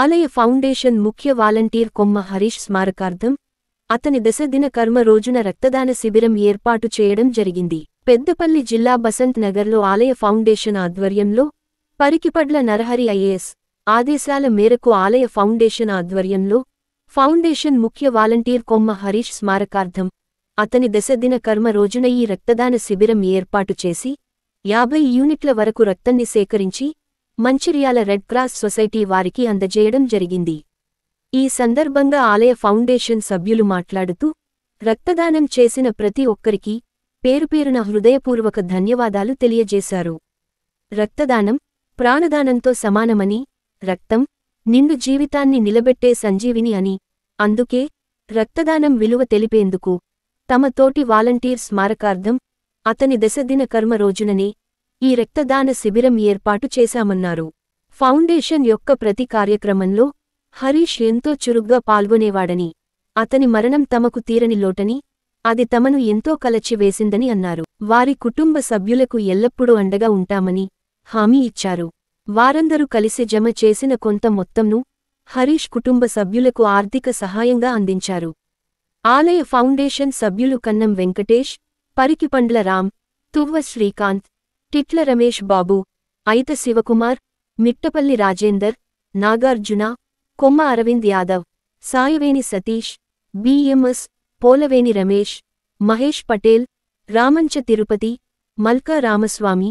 ఆలయ ఫౌండేషన్ ముఖ్య వాలంటీర్ కొమ్మ హరీష్ స్మారకార్థం అతని దశదిన కర్మ రోజున రక్తదాన శిబిరం ఏర్పాటు చేయడం జరిగింది. పెద్దపల్లి జిల్లా బసంత్ నగర్లో ఆలయ ఫౌండేషన్ ఆధ్వర్యంలో పరికిపడ్ల నరహరి ఐఏఎస్ ఆదేశాల మేరకు ఆలయ ఫౌండేషన్ ఆధ్వర్యంలో ఫౌండేషన్ ముఖ్య వాలంటీర్ కొమ్మ హరీష్ స్మారకార్థం అతని దశదిన కర్మ రోజున ఈ రక్తదాన శిబిరం ఏర్పాటు చేసి 50 యూనిట్ల వరకు రక్తాన్ని సేకరించి మంచిర్యాల రెడ్ క్రాస్ సొసైటీ వారికి అందజేయడం జరిగింది. ఈ సందర్భంగా ఆలయ ఫౌండేషన్ సభ్యులు మాట్లాడుతూ రక్తదానం చేసిన ప్రతి ఒక్కరికి పేరుపేరున హృదయపూర్వక ధన్యవాదాలు తెలియజేశారు. రక్తదానం ప్రాణదానంతో సమానమని, రక్తం నిండు జీవితాన్ని నిలబెట్టే సంజీవిని అని, అందుకే రక్తదానం విలువ తెలిపేందుకు తమ తోటి వాలంటీర్ స్మారకార్థం అతని దశదిన కర్మ రోజుననే ఈ రక్తదాన శిబిరం ఏర్పాటు చేశామన్నారు. ఫౌండేషన్ యొక్క ప్రతి కార్యక్రమంలో హరీష్ ఎంతో చురుగ్గా పాల్గొనేవాడని, అతని మరణం తమకు తీరని లోటని, అది తమను ఎంతో కలచివేసిందని అన్నారు. వారి కుటుంబ సభ్యులకు ఎల్లప్పుడూ అండగా ఉంటామని హామీ ఇచ్చారు. వారందరూ కలిసి జమ చేసిన కొంత మొత్తంను హరీష్ కుటుంబ సభ్యులకు ఆర్థిక సహాయంగా అందించారు. ఆలయ ఫౌండేషన్ సభ్యులు కన్నం Venkatesh, Parikipandla Ram, Tuvva Srikanth, Titla Ramesh Babu, Aitha Shivakumar, Mittapalli Rajender, Nagarjuna, Komma Aravind Yadav, Sayaveni Satish, BMS, Polaveni Ramesh, Mahesh Patel, Ramancha Tirupati, Malka Ramaswamy,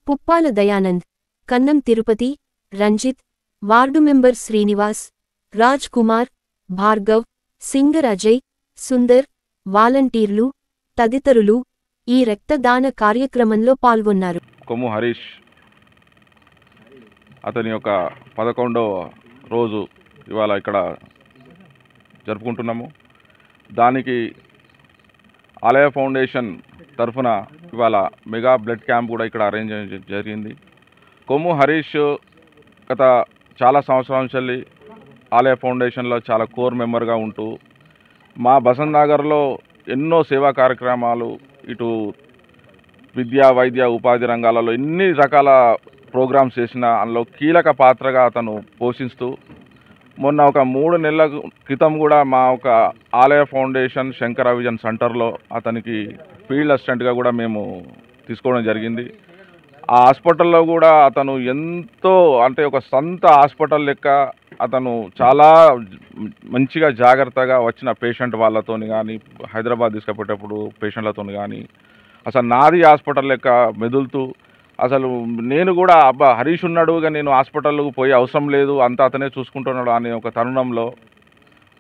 Puppala Dayanand, Kannam Tirupati, Ranjith, ward member Srinivas, Raj Kumar, Bhargav, singer Ajay, Sundar, వాలంటీర్లు తదితరులు ఈ రక్తదాన కార్యక్రమంలో పాల్గొన్నారు. కొమ్ము హరీష్ అతని యొక్క 11వ రోజు ఇవాళ ఇక్కడ జరుపుకుంటున్నాము. దానికి ఆలయ ఫౌండేషన్ తరఫున ఇవాళ మెగా బ్లడ్ క్యాంప్ కూడా ఇక్కడ అరేంజ్ జరిగింది. కొమ్ము హరీష్ గత చాలా సంవత్సరాల నుంచి ఆలయ ఫౌండేషన్లో చాలా కోర్ మెంబర్గా ఉంటూ మా బసంత్ నగర్లో ఎన్నో సేవా కార్యక్రమాలు, ఇటు విద్యా వైద్య ఉపాధి రంగాలలో ఎన్ని రకాల ప్రోగ్రామ్స్ చేసిన అందులో కీలక పాత్రగా అతను పోషిస్తూ మొన్న ఒక 3 నెలల క్రితం కూడా మా ఒక ఆలయ ఫౌండేషన్ శంకర విజన్ సెంటర్లో అతనికి ఫీల్డ్ అసిస్టెంట్గా కూడా మేము తీసుకోవడం జరిగింది. ఆ హాస్పిటల్లో కూడా అతను ఎంతో అంటే ఒక సొంత హాస్పిటల్ లెక్క అతను చాలా మంచిగా జాగ్రత్తగా వచ్చిన పేషెంట్ వాళ్ళతోని కానీ, హైదరాబాద్ తీసుకుపోయేటప్పుడు పేషెంట్లతో కానీ అసలు నాది హాస్పిటల్ లెక్క మెదులుతూ, అసలు నేను కూడా అబ్బా హరీష్ ఉన్నాడుగా నేను హాస్పిటల్కి పోయే అవసరం లేదు, అంతా అతనే చూసుకుంటున్నాడు అనే ఒక తరుణంలో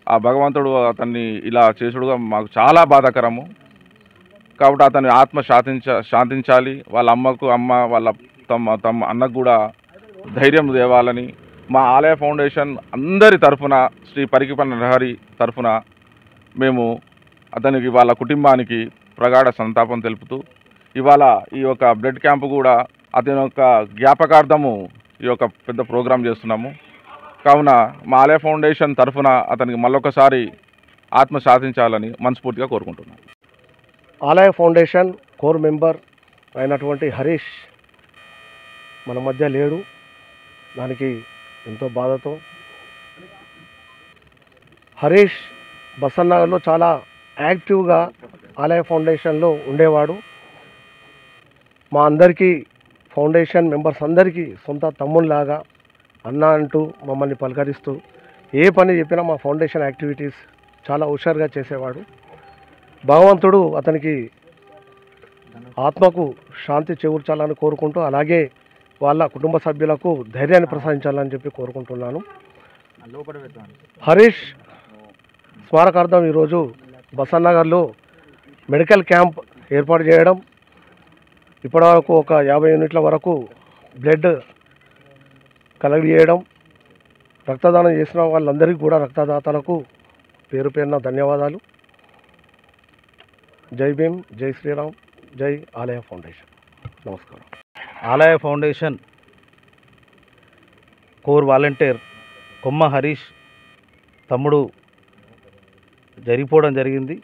ఆ భగవంతుడు అతన్ని ఇలా చేసుడుగా మాకు చాలా బాధాకరము. కాబట్టి అతని ఆత్మ శాంతించాలి, వాళ్ళ అమ్మ వాళ్ళ తమ అన్నకు కూడా ధైర్యం తేవాలని మా ఆలయ ఫౌండేషన్ అందరి తరఫున, శ్రీ పరికిపండ్ల నరహరి తరఫున మేము అతనికి వాళ్ళ కుటుంబానికి ప్రగాఢ సంతాపం తెలుపుతూ ఇవాళ ఈ యొక్క బ్లడ్ క్యాంపు కూడా అతని యొక్క జ్ఞాపకార్థము ఈ యొక్క పెద్ద ప్రోగ్రాం చేస్తున్నాము. కావున మా ఆలయ ఫౌండేషన్ తరఫున అతనికి మళ్ళొకసారి ఆత్మ శాంతించాలని మనస్ఫూర్తిగా కోరుకుంటున్నాను. ఆలయ ఫౌండేషన్ కోర్ మెంబర్ అయినటువంటి హరీష్ మన మధ్య లేడు. దానికి ఎంతో బాధతో హరీష్ బసంత్ నగర్లో చాలా యాక్టివ్గా ఆలయ ఫౌండేషన్లో ఉండేవాడు. మా అందరికీ ఫౌండేషన్ మెంబర్స్ అందరికీ సొంత తమ్ముళ్ళలాగా అన్న అంటూ మమ్మల్ని పలకరిస్తూ ఏ పని చెప్పినా మా ఫౌండేషన్ యాక్టివిటీస్ చాలా హుషారుగా చేసేవాడు. భగవంతుడు అతనికి ఆత్మకు శాంతి చేకూర్చాలని కోరుకుంటూ, అలాగే వాళ్ళ కుటుంబ సభ్యులకు ధైర్యాన్ని ప్రసాదించాలని చెప్పి కోరుకుంటున్నాను. హరీష్ స్మారకార్థం ఈరోజు బసంత్ నగర్లో మెడికల్ క్యాంప్ ఏర్పాటు చేయడం, ఇప్పటివరకు ఒక 50 యూనిట్ల వరకు బ్లడ్ కలెక్ట్ చేయడం, రక్తదానం చేసిన వాళ్ళందరికీ కూడా రక్తదాతలకు పేరు పేరున ధన్యవాదాలు. జై భీమ్, జై శ్రీరామ్, జై ఆలయ ఫౌండేషన్. నమస్కారం. ఆలయ ఫౌండేషన్ కోర్ వాలంటీర్ కొమ్మ హరీష్ తమ్ముడు జరిగిపోవడం జరిగింది.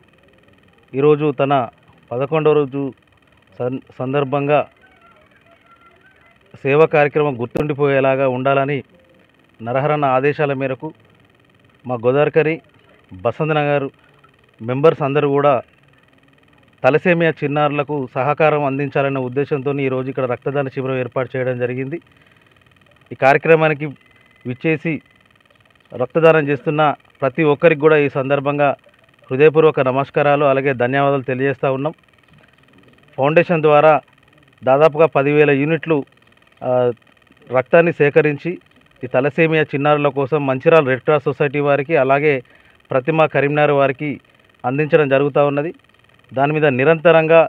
ఈరోజు తన 11వ రోజు సందర్భంగా సేవా కార్యక్రమం గుర్తుండిపోయేలాగా ఉండాలని నరహరన్న ఆదేశాల మేరకు మా గోదావరికరి బసంత్ నగర్ మెంబర్స్ అందరూ కూడా తలసేమియా చిన్నారులకు సహకారం అందించాలనే ఉద్దేశంతో ఈరోజు ఇక్కడ రక్తదాన శిబిరం ఏర్పాటు చేయడం జరిగింది. ఈ కార్యక్రమానికి విచ్చేసి రక్తదానం చేస్తున్న ప్రతి ఒక్కరికి కూడా ఈ సందర్భంగా హృదయపూర్వక నమస్కారాలు అలాగే ధన్యవాదాలు తెలియజేస్తూ ఉన్నాం. ఫౌండేషన్ ద్వారా దాదాపుగా 10,000 యూనిట్లు రక్తాన్ని సేకరించి ఈ తలసేమియా చిన్నారుల కోసం మంచిర్యాల రెడ్ క్రాస్ సొసైటీ వారికి అలాగే ప్రతిమ కరీంనగర్ వారికి అందించడం జరుగుతూ ఉన్నది. దాని మీద నిరంతరంగా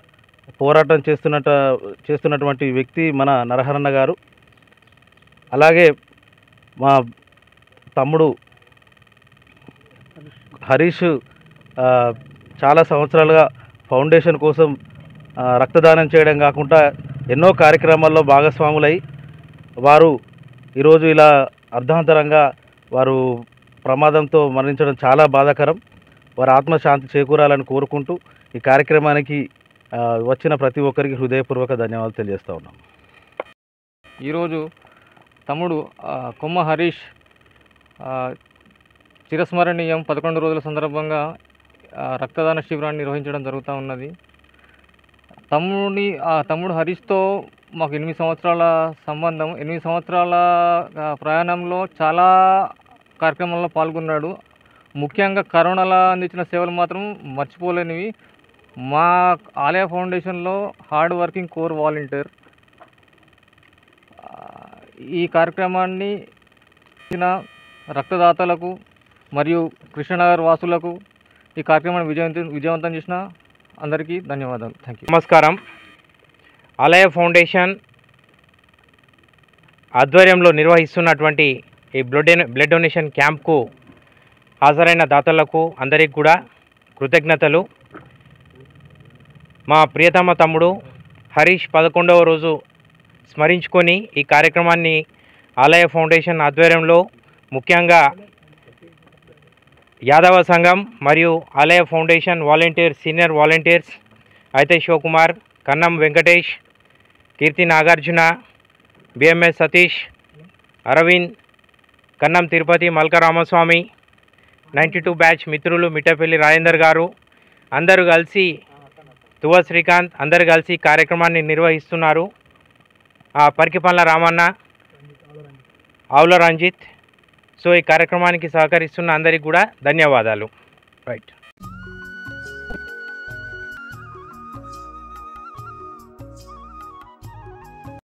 పోరాటం చేస్తున్నటువంటి వ్యక్తి మన నరహరన్న గారు. అలాగే మా తమ్ముడు హరీష్ చాలా సంవత్సరాలుగా ఫౌండేషన్ కోసం రక్తదానం చేయడం కాకుండా ఎన్నో కార్యక్రమాల్లో భాగస్వాములై వారు ఈరోజు ఇలా అర్ధాంతరంగా వారు ప్రమాదంతో మరణించడం చాలా బాధాకరం. వారి ఆత్మశాంతి చేకూరాలని కోరుకుంటూ ఈ కార్యక్రమానికి వచ్చిన ప్రతి ఒక్కరికి హృదయపూర్వక ధన్యవాదాలు తెలియజేస్తూ ఉన్నాం. ఈరోజు తమ్ముడు కొమ్మ హరీష్ చిరస్మరణీయం 11 రోజుల సందర్భంగా రక్తదాన శిబిరాన్ని నిర్వహించడం జరుగుతూ ఉన్నది. తమ్ముడు హరీష్తో మాకు 8 సంవత్సరాల సంబంధం. 8 సంవత్సరాల ప్రయాణంలో చాలా కార్యక్రమాల్లో పాల్గొన్నాడు. ముఖ్యంగా కరోనాలో అందించిన సేవలు మాత్రం మర్చిపోలేనివి. మా ఆలయ ఫౌండేషన్లో హార్డ్ వర్కింగ్ కోర్ వాలంటీర్. ఈ కార్యక్రమాన్ని రక్తదాతలకు మరియు కృష్ణనగర్ వాసులకు ఈ కార్యక్రమాన్ని విజయవంతం చేసిన అందరికీ ధన్యవాదాలు. Thank you. నమస్కారం. ఆలయ ఫౌండేషన్ ఆధ్వర్యంలో నిర్వహిస్తున్నటువంటి ఈ బ్లడ్ డొనేషన్ క్యాంప్కు హాజరైన దాతలకు అందరికీ కూడా కృతజ్ఞతలు. మా ప్రియతమ తమ్ముడు హరీష్ 11వ రోజు స్మరించుకొని ఈ కార్యక్రమాన్ని ఆలయ ఫౌండేషన్ ఆధ్వర్యంలో ముఖ్యంగా యాదవ సంఘం మరియు ఆలయ ఫౌండేషన్ వాలంటీర్స్, సీనియర్ వాలంటీర్స్ అయితే శివకుమార్, కన్నం వెంకటేష్, కీర్తి నాగార్జున, బిఎంఎస్ సతీష్, అరవింద్, కన్నం తిరుపతి, మల్క రామస్వామి, 92 బ్యాచ్ మిత్రులు మిట్టపల్లి రాజేందర్ గారు అందరూ కలిసి, తువ శ్రీకాంత్ అందరూ కలిసి కార్యక్రమాన్ని నిర్వహిస్తున్నారు. పరికిపండ్ల రామన్న, ఆవుల రంజిత్. సో ఈ కార్యక్రమానికి సహకరిస్తున్న అందరికీ కూడా ధన్యవాదాలు. రైట్.